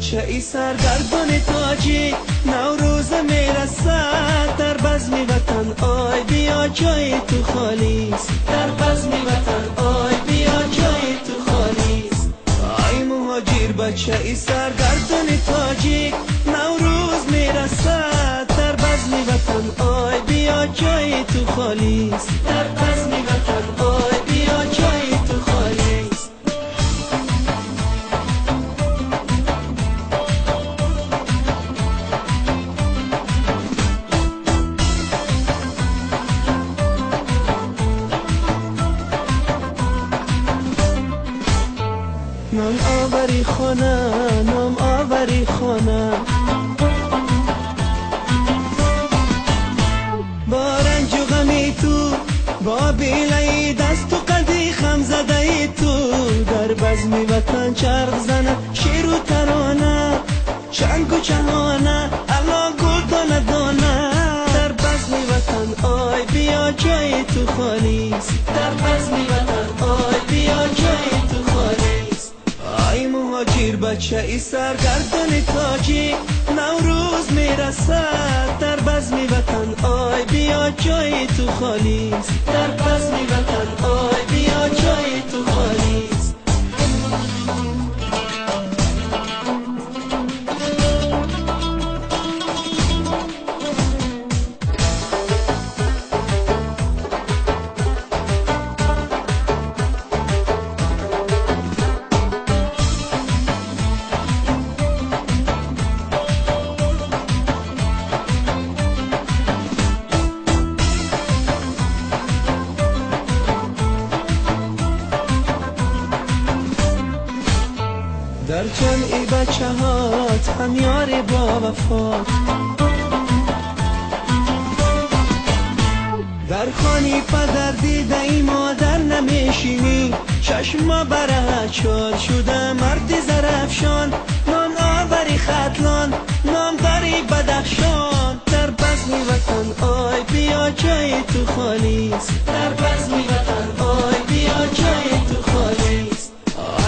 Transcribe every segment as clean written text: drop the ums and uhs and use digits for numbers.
بچه ای سرگردان تاجی، نوروز میرسد در بزم وطن، آی بیا جای تو خالیست، در بزم وطن آی بیا جای تو خالیست. آی مهاجر بچه ای سرگردان تاجی، نوروز میرسد در بزم وطن، آی بیا جای تو خالیست، در بزم وطن آی بیا جای تو خالیست. نام آوری خانه، نام آوری خانه، با رنج و غمی تو، با بیلای دست و قدی خم زده ای تو، در بزم وطن چرخ زنه شیر و ترانه، چنگ و چهانه الا گل دانه دانه، در بزم وطن آی بیا جای تو خالیست، در بزم وطن آی بیا جای تو خالیست. آی مهاجر بچه ای سرگردان تاجی، نوروز میرسد در بزم وطن، آی بیا جای تو خالیست، در بزم وطن آی بیا جای تو خالیست. در جمعی بچه هات هم یاری با وفات، در خانی پدر دیده ای مادر نمیشینی، چشما بره چال شده مرد زرفشان، نام آوری خطلان نام داری بدخشان، در بزم وطن آی بیا جای تو خالیست، در بزم وطن آی بیا جای تو خالیست.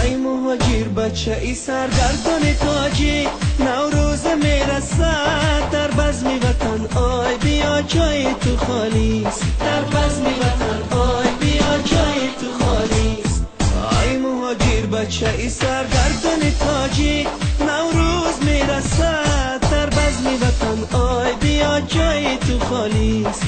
آی مهاجر بچه ای سرگردان تاجی، نوروز میرسد در بزم وطن، آی بیا جای تو خالیست، در بزم وطن آی بیا جای تو خالیست. آی مهاجر بچه ای سرگردان تاجی، نوروز میرسد در بزم وطن، آی بیا جای تو خالیست.